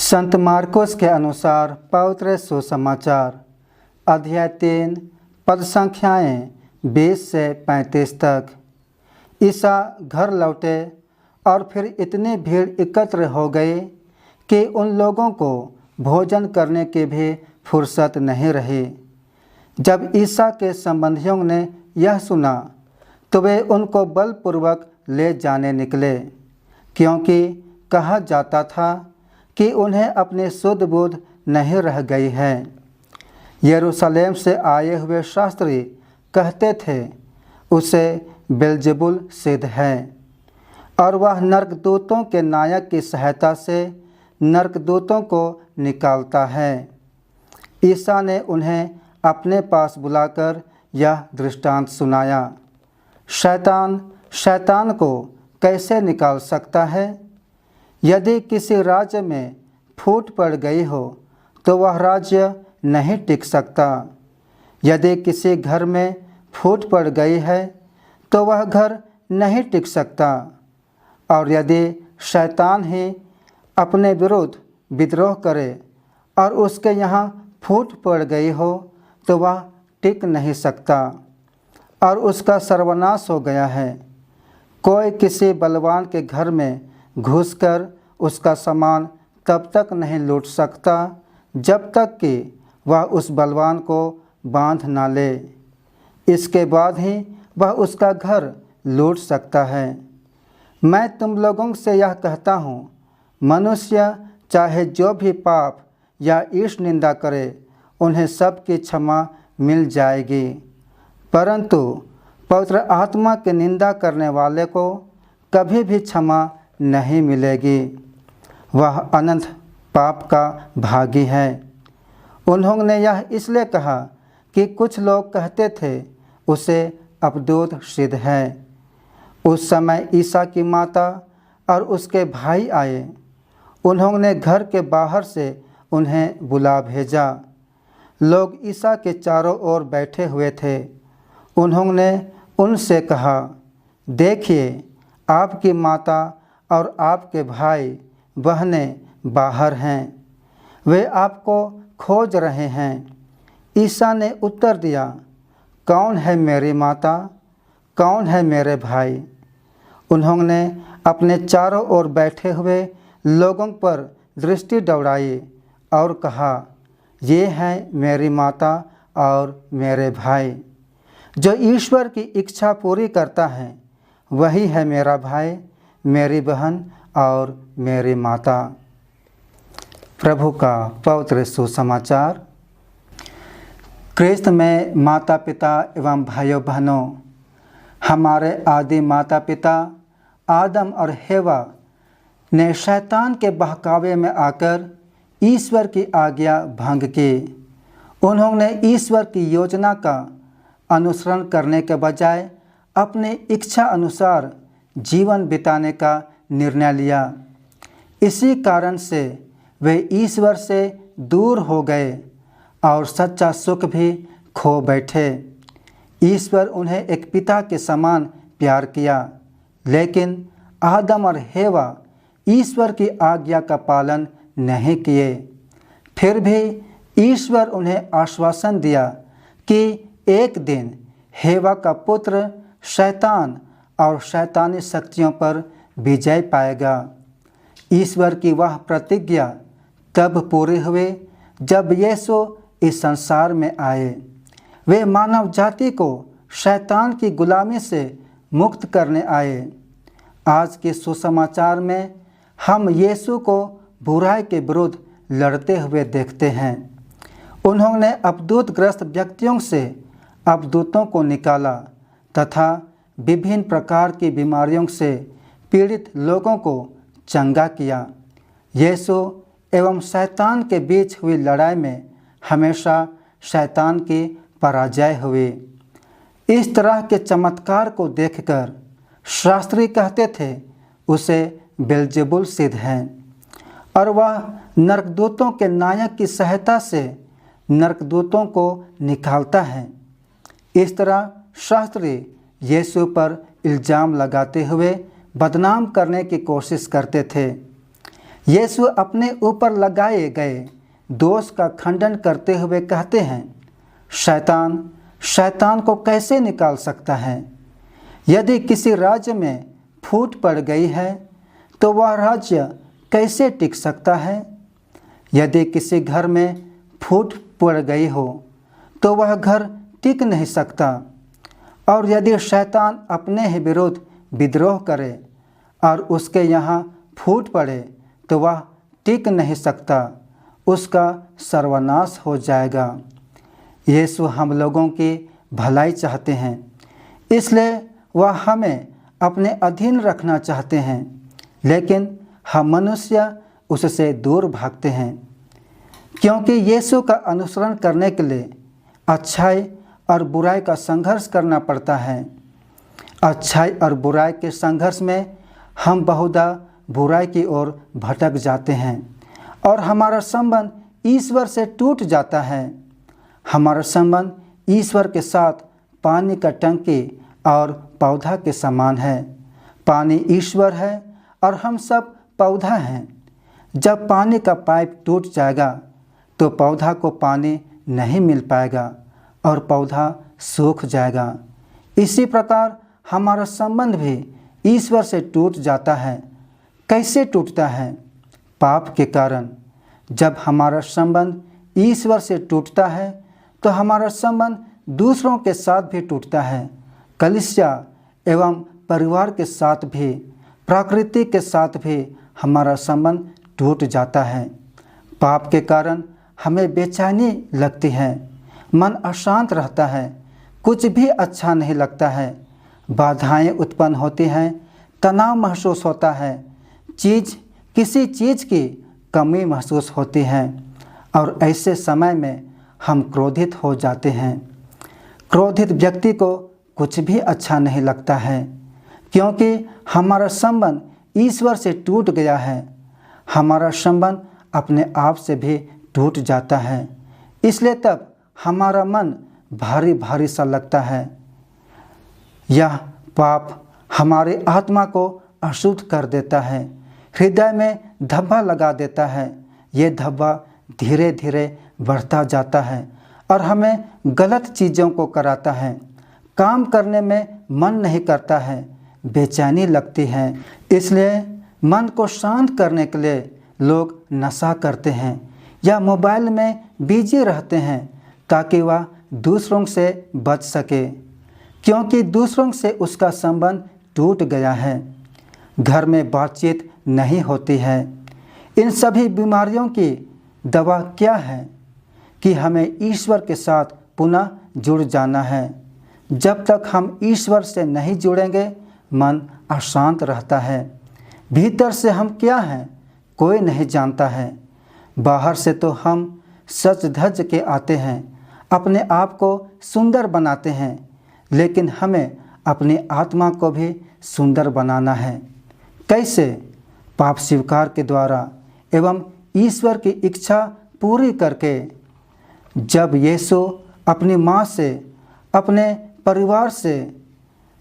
संत Marcos के अनुसार पवित्र सुसमाचार अध्याय 3 पद संख्याएँ 20 से 35 तक। ईसा घर लौटे और फिर इतनी भीड़ एकत्र हो गई कि उन लोगों को भोजन करने की भी फुर्सत नहीं रही। जब ईसा के संबंधियों ने यह सुना तो वे उनको बलपूर्वक ले जाने निकले, क्योंकि कहा जाता था कि उन्हें अपनी शुद्ध बुद्ध नहीं रह गई है। यरूशलेम से आए हुए शास्त्री कहते थे, उसे बेलजेबुल सिद्ध है और वह नरकदूतों के नायक की सहायता से नरकदूतों को निकालता है। ईसा ने उन्हें अपने पास बुलाकर यह दृष्टांत सुनाया। शैतान शैतान को कैसे निकाल सकता है? यदि किसी राज्य में फूट पड़ गई हो तो वह राज्य नहीं टिक सकता। यदि किसी घर में फूट पड़ गई है तो वह घर नहीं टिक सकता। और यदि शैतान ही अपने विरुद्ध विद्रोह करे और उसके यहाँ फूट पड़ गई हो तो वह टिक नहीं सकता और उसका सर्वनाश हो गया है। कोई किसी बलवान के घर में घुसकर उसका सामान तब तक नहीं लूट सकता जब तक कि वह उस बलवान को बांध ना ले। इसके बाद ही वह उसका घर लूट सकता है। मैं तुम लोगों से यह कहता हूँ, मनुष्य चाहे जो भी पाप या ईश निंदा करे उन्हें सब की क्षमा मिल जाएगी, परंतु पवित्र आत्मा की निंदा करने वाले को कभी भी क्षमा नहीं मिलेगी। वह अनंत पाप का भागी है। उन्होंने यह इसलिए कहा कि कुछ लोग कहते थे उसे अवधूत सिद्ध है। उस समय ईसा की माता और उसके भाई आए। उन्होंने घर के बाहर से उन्हें बुला भेजा। लोग ईसा के चारों ओर बैठे हुए थे। उन्होंने उनसे कहा, देखिए, आपकी माता और आपके भाई बहनें बाहर हैं, वे आपको खोज रहे हैं। ईसा ने उत्तर दिया, कौन है मेरी माता, कौन है मेरे भाई? उन्होंने अपने चारों ओर बैठे हुए लोगों पर दृष्टि दौड़ाई और कहा, ये हैं मेरी माता और मेरे भाई। जो ईश्वर की इच्छा पूरी करता है वही है मेरा भाई, मेरी बहन और मेरी माता। प्रभु का पवित्र सुसमाचार। क्रिस्त में माता पिता एवं भाइयों बहनों, हमारे आदि माता पिता आदम और हेवा ने शैतान के बहकावे में आकर ईश्वर की आज्ञा भंग की। उन्होंने ईश्वर की योजना का अनुसरण करने के बजाय अपनी इच्छा अनुसार जीवन बिताने का निर्णय लिया। इसी कारण से वे ईश्वर से दूर हो गए और सच्चा सुख भी खो बैठे। ईश्वर उन्हें एक पिता के समान प्यार किया, लेकिन आदम और हेवा ईश्वर की आज्ञा का पालन नहीं किए। फिर भी ईश्वर उन्हें आश्वासन दिया कि एक दिन हेवा का पुत्र शैतान और शैतानी शक्तियों पर विजय पाएगा। ईश्वर की वह प्रतिज्ञा तब पूरी हुई जब यीशु इस संसार में आए। वे मानव जाति को शैतान की गुलामी से मुक्त करने आए। आज के सुसमाचार में हम यीशु को बुराई के विरुद्ध लड़ते हुए देखते हैं। उन्होंने अवधूतग्रस्त व्यक्तियों से अवधूतों को निकाला तथा विभिन्न प्रकार की बीमारियों से पीड़ित लोगों को चंगा किया। यीशु एवं शैतान के बीच हुई लड़ाई में हमेशा शैतान की पराजय हुई। इस तरह के चमत्कार को देखकर शास्त्री कहते थे उसे बेलजेबुल सिद्ध है और वह नरकदूतों के नायक की सहायता से नरकदूतों को निकालता है। इस तरह शास्त्री यीशु पर इल्ज़ाम लगाते हुए बदनाम करने की कोशिश करते थे। यीशु अपने ऊपर लगाए गए दोष का खंडन करते हुए कहते हैं, शैतान शैतान को कैसे निकाल सकता है? यदि किसी राज्य में फूट पड़ गई है तो वह राज्य कैसे टिक सकता है? यदि किसी घर में फूट पड़ गई हो तो वह घर टिक नहीं सकता। और यदि शैतान अपने ही विरुद्ध विद्रोह करे और उसके यहाँ फूट पड़े तो वह टिक नहीं सकता, उसका सर्वनाश हो जाएगा। यीशु हम लोगों की भलाई चाहते हैं, इसलिए वह हमें अपने अधीन रखना चाहते हैं, लेकिन हम मनुष्य उससे दूर भागते हैं, क्योंकि यीशु का अनुसरण करने के लिए अच्छाई और बुराई का संघर्ष करना पड़ता है। अच्छाई और बुराई के संघर्ष में हम बहुधा बुराई की ओर भटक जाते हैं और हमारा संबंध ईश्वर से टूट जाता है। हमारा संबंध ईश्वर के साथ पानी का टंकी और पौधा के समान है। पानी ईश्वर है और हम सब पौधा हैं। जब पानी का पाइप टूट जाएगा तो पौधा को पानी नहीं मिल पाएगा और पौधा सूख जाएगा। इसी प्रकार हमारा संबंध भी ईश्वर से टूट जाता है। कैसे टूटता है? पाप के कारण। जब हमारा संबंध ईश्वर से टूटता है तो हमारा संबंध दूसरों के साथ भी टूटता है, कलीसिया एवं परिवार के साथ भी, प्रकृति के साथ भी हमारा संबंध टूट जाता है। पाप के कारण हमें बेचैनी लगती है, मन अशांत रहता है, कुछ भी अच्छा नहीं लगता है, बाधाएं उत्पन्न होती हैं, तनाव महसूस होता है, किसी चीज़ की कमी महसूस होती है और ऐसे समय में हम क्रोधित हो जाते हैं। क्रोधित व्यक्ति को कुछ भी अच्छा नहीं लगता है, क्योंकि हमारा संबंध ईश्वर से टूट गया है। हमारा संबंध अपने आप से भी टूट जाता है, इसलिए तब हमारा मन भारी भारी सा लगता है। यह पाप हमारे आत्मा को अशुद्ध कर देता है, हृदय में धब्बा लगा देता है। ये धब्बा धीरे धीरे बढ़ता जाता है और हमें गलत चीज़ों को कराता है। काम करने में मन नहीं करता है, बेचैनी लगती है। इसलिए मन को शांत करने के लिए लोग नशा करते हैं या मोबाइल में बिजी रहते हैं ताकि वह दूसरों से बच सके, क्योंकि दूसरों से उसका संबंध टूट गया है। घर में बातचीत नहीं होती है। इन सभी बीमारियों की दवा क्या है? कि हमें ईश्वर के साथ पुनः जुड़ जाना है। जब तक हम ईश्वर से नहीं जुड़ेंगे मन अशांत रहता है। भीतर से हम क्या हैं कोई नहीं जानता है। बाहर से तो हम सज धज के आते हैं, अपने आप को सुंदर बनाते हैं, लेकिन हमें अपनी आत्मा को भी सुंदर बनाना है। कैसे? पाप स्वीकार के द्वारा एवं ईश्वर की इच्छा पूरी करके। जब यीशु अपनी माँ से, अपने परिवार से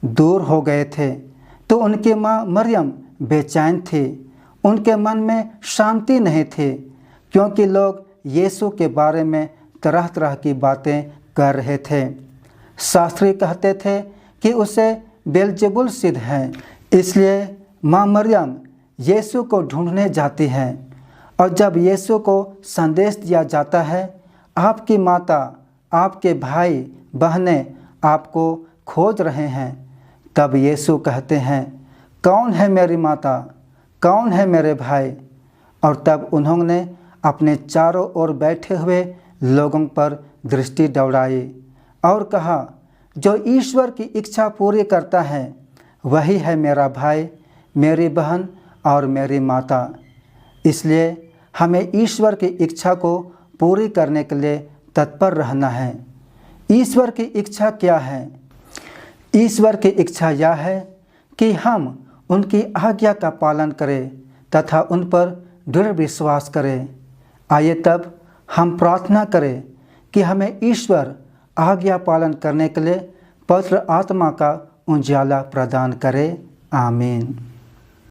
दूर हो गए थे तो उनकी माँ मरियम बेचैन थी। उनके मन में शांति नहीं थी, क्योंकि लोग यीशु के बारे में तरह तरह की बातें कर रहे थे। शास्त्री कहते थे कि उसे बेलजेबुल सिद्ध है। इसलिए माँ मरियम यीशु को ढूंढने जाती है और जब यीशु को संदेश दिया जाता है, आपकी माता, आपके भाई बहनें आपको खोज रहे हैं, तब यीशु कहते हैं, कौन है मेरी माता, कौन है मेरे भाई? और तब उन्होंने अपने चारों ओर बैठे हुए लोगों पर दृष्टि दौड़ाई और कहा, जो ईश्वर की इच्छा पूरी करता है वही है मेरा भाई, मेरी बहन और मेरी माता। इसलिए हमें ईश्वर की इच्छा को पूरी करने के लिए तत्पर रहना है। ईश्वर की इच्छा क्या है? ईश्वर की इच्छा यह है कि हम उनकी आज्ञा का पालन करें तथा उन पर दृढ़ विश्वास करें। आइए तब हम प्रार्थना करें कि हमें ईश्वर आज्ञा पालन करने के लिए पवित्र आत्मा का उजाला प्रदान करे। आमीन।